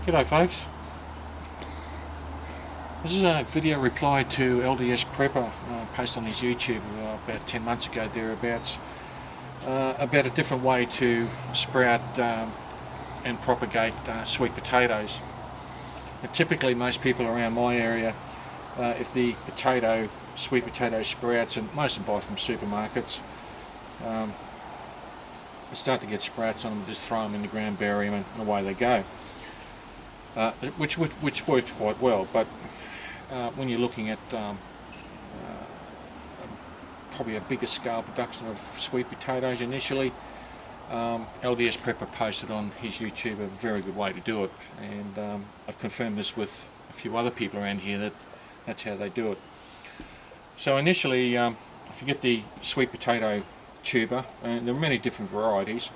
G'day folks. This is a video reply to LDSPrepper posted on his YouTube about 10 months ago thereabouts about a different way to sprout and propagate sweet potatoes. And typically most people around my area, if the sweet potato sprouts, and most of them buy from supermarkets, they start to get sprouts on them, just throw them in the ground, bury them, and away they go. Which worked quite well, but when you're looking at probably a bigger scale production of sweet potatoes initially, LDSPrepper posted on his YouTube a very good way to do it, and I've confirmed this with a few other people around here that that's how they do it. So initially, if you get the sweet potato tuber, and there are many different varieties,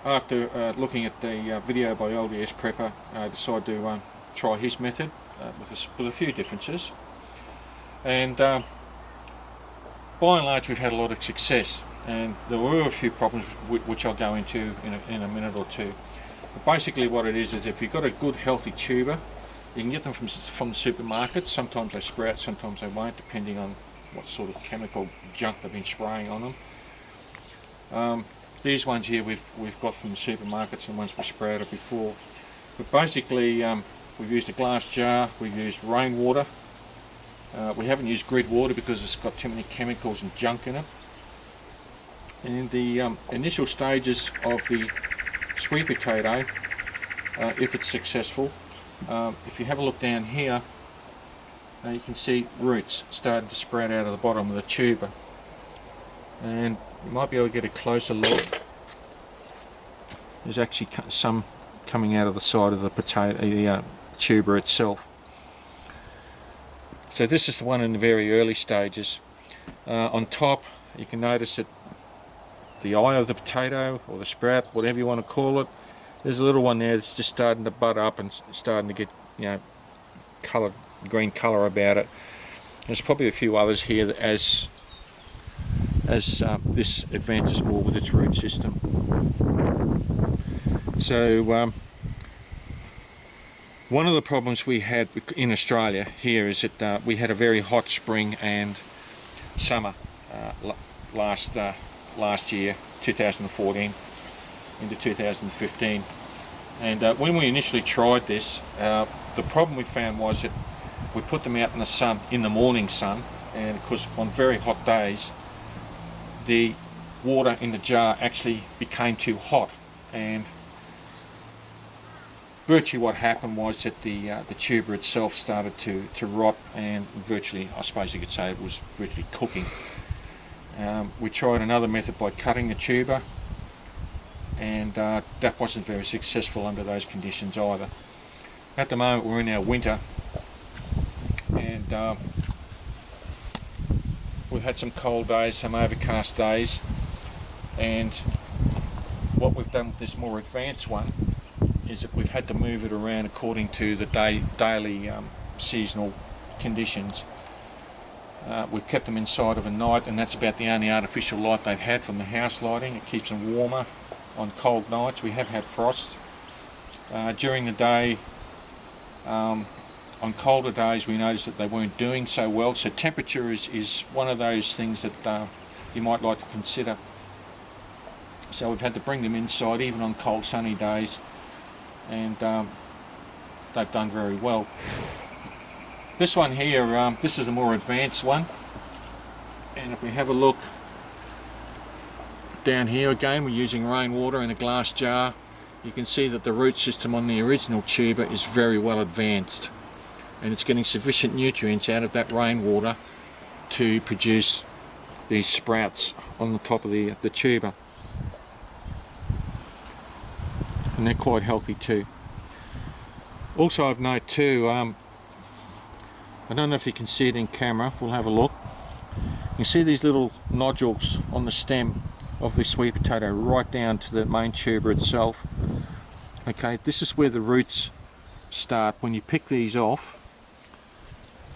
after looking at the video by LDSPrepper, I decided to try his method with a few differences, and by and large we've had a lot of success, and there were a few problems which I'll go into in a minute or two. But basically what it is if you've got a good healthy tuber, you can get them from supermarkets. Sometimes they sprout, sometimes they won't, depending on what sort of chemical junk they've been spraying on them. These ones here we've got from the supermarkets, and ones we sprouted before. But basically we've used a glass jar, we've used rainwater. We haven't used grid water because it's got too many chemicals and junk in it. And the initial stages of the sweet potato, if it's successful, if you have a look down here, you can see roots starting to sprout out of the bottom of the tuber. And you might be able to get a closer look. There's actually some coming out of the side of the tuber itself. So this is the one in the very early stages. On top you can notice that the eye of the potato, or the sprout, whatever you want to call it, there's a little one there that's just starting to bud up and starting to get, green colour about it. There's probably a few others here that as this advances more with its root system. So one of the problems we had in Australia here is that we had a very hot spring and summer last year, 2014 into 2015, and when we initially tried this, the problem we found was that we put them out in the sun, in the morning sun, and of course on very hot days the water in the jar actually became too hot, and virtually what happened was that the tuber itself started to rot, and virtually, I suppose you could say, it was virtually cooking. We tried another method by cutting the tuber, and that wasn't very successful under those conditions either. At the moment we're in our winter, and we've had some cold days, some overcast days, and what we've done with this more advanced one is that we've had to move it around according to the daily seasonal conditions. We've kept them inside of a night, and that's about the only artificial light they've had from the house lighting. It keeps them warmer on cold nights. We have had frosts during the day. On colder days we noticed that they weren't doing so well, so temperature is one of those things that you might like to consider. So we've had to bring them inside even on cold sunny days, and they've done very well. This one here, this is a more advanced one, and if we have a look down here again, we're using rainwater in a glass jar. You can see that the root system on the original tuber is very well advanced, and it's getting sufficient nutrients out of that rainwater to produce these sprouts on the top of the tuber, and they're quite healthy too. Also of note too, I don't know if you can see it in camera, we'll have a look. You can see these little nodules on the stem of the sweet potato right down to the main tuber itself. Okay, this is where the roots start. When you pick these off,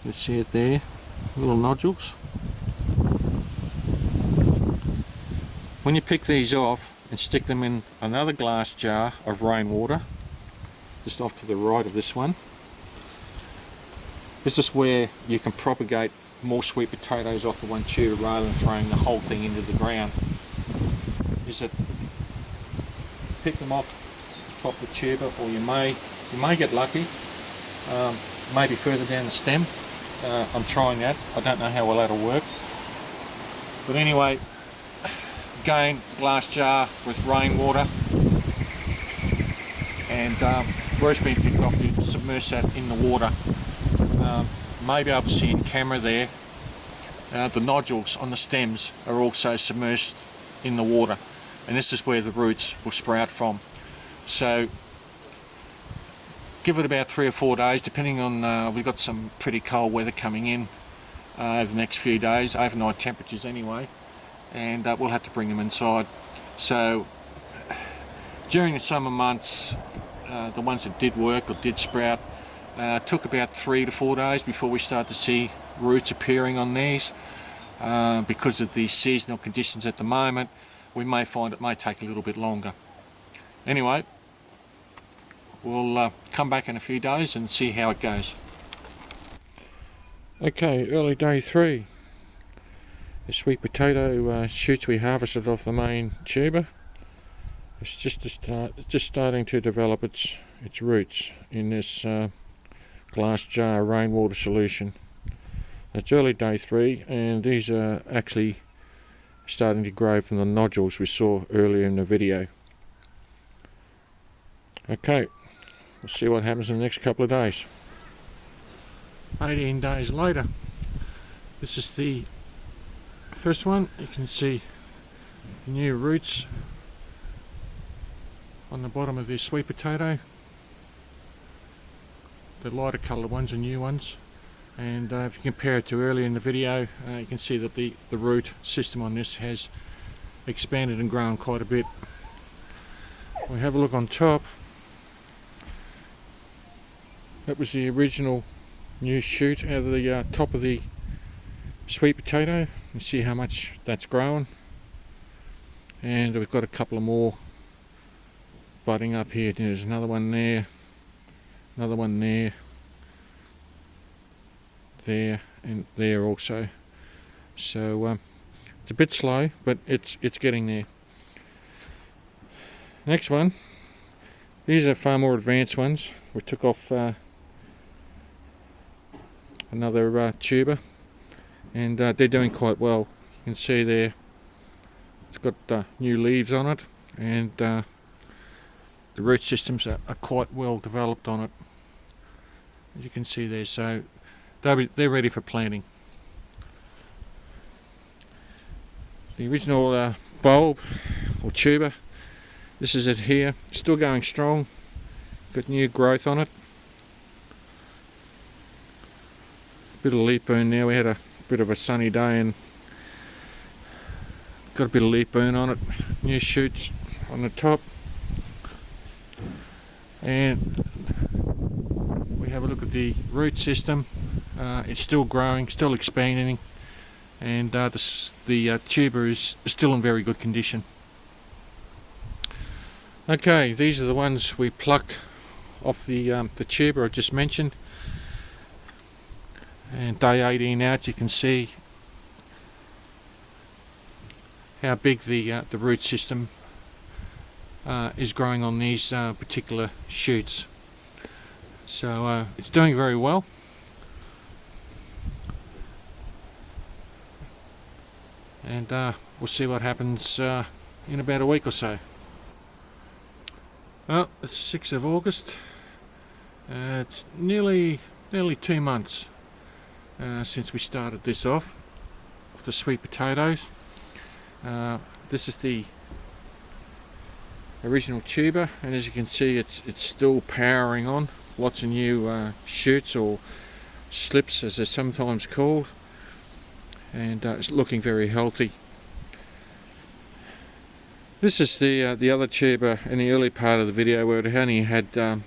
you see it there, little nodules. When you pick these off, and stick them in another glass jar of rainwater, just off to the right of this one. This is where you can propagate more sweet potatoes off the one tuber rather than throwing the whole thing into the ground. Is that pick them off the top of the tuber, or you may get lucky, maybe further down the stem. I'm trying that. I don't know how well that'll work. But anyway, again, glass jar with rainwater, and where it's been picked off, you submerge that in the water. Maybe able to see in camera there, the nodules on the stems are also submerged in the water, and this is where the roots will sprout from. So give it about 3 or 4 days, depending on, we've got some pretty cold weather coming in over the next few days, overnight temperatures anyway, and we'll have to bring them inside. So during the summer months, the ones that did work or did sprout, took about 3 to 4 days before we start to see roots appearing on these. Because of the seasonal conditions at the moment, we may find it may take a little bit longer. Anyway, we'll come back in a few days and see how it goes. Okay, early day 3. The sweet potato shoots we harvested off the main tuber. It's just starting to develop its roots in this glass jar rainwater solution. It's early day 3, and these are actually starting to grow from the nodules we saw earlier in the video. Okay, we'll see what happens in the next couple of days. 18 days later, this is the first one. You can see new roots on the bottom of this sweet potato. The lighter coloured ones are new ones, and if you compare it to earlier in the video, you can see that the root system on this has expanded and grown quite a bit. We have a look on top. That was the original new shoot out of the top of the sweet potato. You see how much that's grown, and we've got a couple of more budding up here. There's another one there, another one there, there, and there also. So it's a bit slow, but it's getting there. Next one, these are far more advanced ones. We took off another tuber, and they're doing quite well. You can see there it's got new leaves on it, and the root systems are quite well developed on it, as you can see there. So they're ready for planting. The original bulb or tuber, this is it here, still going strong, got new growth on it. Bit of leaf burn there. We had a bit of a sunny day and got a bit of leaf burn on it. New shoots on the top, and we have a look at the root system. It's still growing, still expanding, and the tuber is still in very good condition. Okay, these are the ones we plucked off the tuber I just mentioned. And day 18 out, you can see how big the root system is growing on these particular shoots. So it's doing very well. And we'll see what happens in about a week or so. Well, it's the 6th of August. It's nearly 2 months since we started this off the sweet potatoes. This is the original tuber, and as you can see, it's still powering on. Lots of new shoots, or slips as they're sometimes called, and it's looking very healthy. This is the other tuber in the early part of the video, where it only had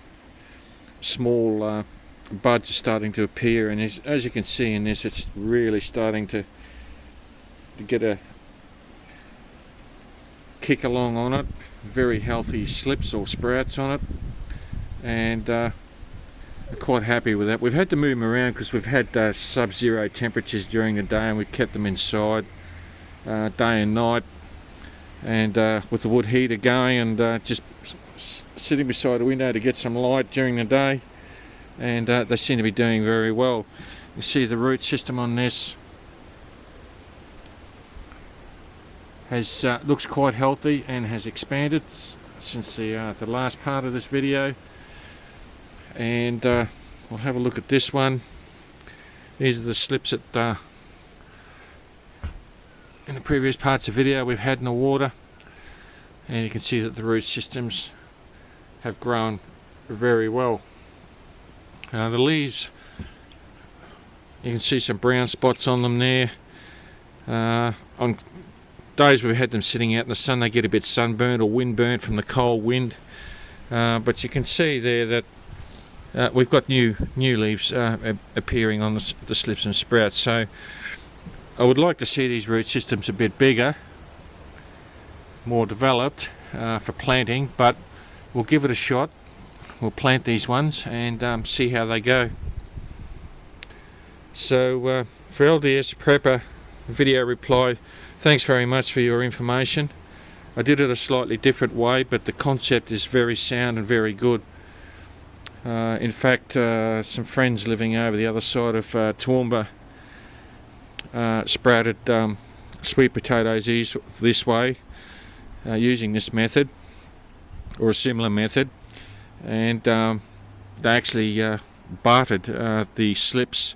small buds are starting to appear, and as you can see in this, it's really starting to get a kick along on it. Very healthy slips or sprouts on it, and I'm quite happy with that. We've had to move them around because we've had sub-zero temperatures during the day, and we've kept them inside day and night, and with the wood heater going, and just sitting beside the window to get some light during the day, and they seem to be doing very well. You see the root system on this has looks quite healthy and has expanded since the last part of this video. And we'll have a look at this one. These are the slips that in the previous parts of the video we've had in the water, and you can see that the root systems have grown very well. The leaves, you can see some brown spots on them there. On days we've had them sitting out in the sun, they get a bit sunburned or windburnt from the cold wind, but you can see there that we've got new leaves appearing on the slips and sprouts. So I would like to see these root systems a bit bigger, more developed for planting, but we'll give it a shot. We'll plant these ones and see how they go. So for LDSPrepper video reply, thanks very much for your information. I did it a slightly different way, but the concept is very sound and very good. In fact, some friends living over the other side of Toowoomba sprouted sweet potatoes this way, using this method or a similar method, and they actually bartered the slips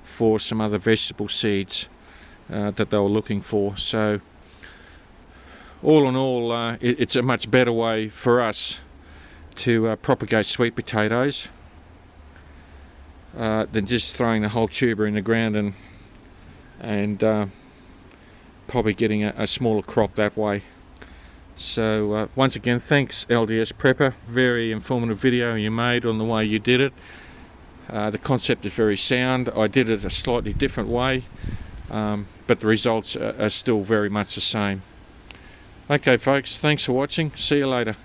for some other vegetable seeds that they were looking for. So all in all, it's a much better way for us to propagate sweet potatoes than just throwing the whole tuber in the ground and probably getting a smaller crop that way. So once again, thanks LDSPrepper. Very informative video you made on the way you did it. The concept is very sound. I did it a slightly different way, but the results are still very much the same. Okay folks, thanks for watching. See you later.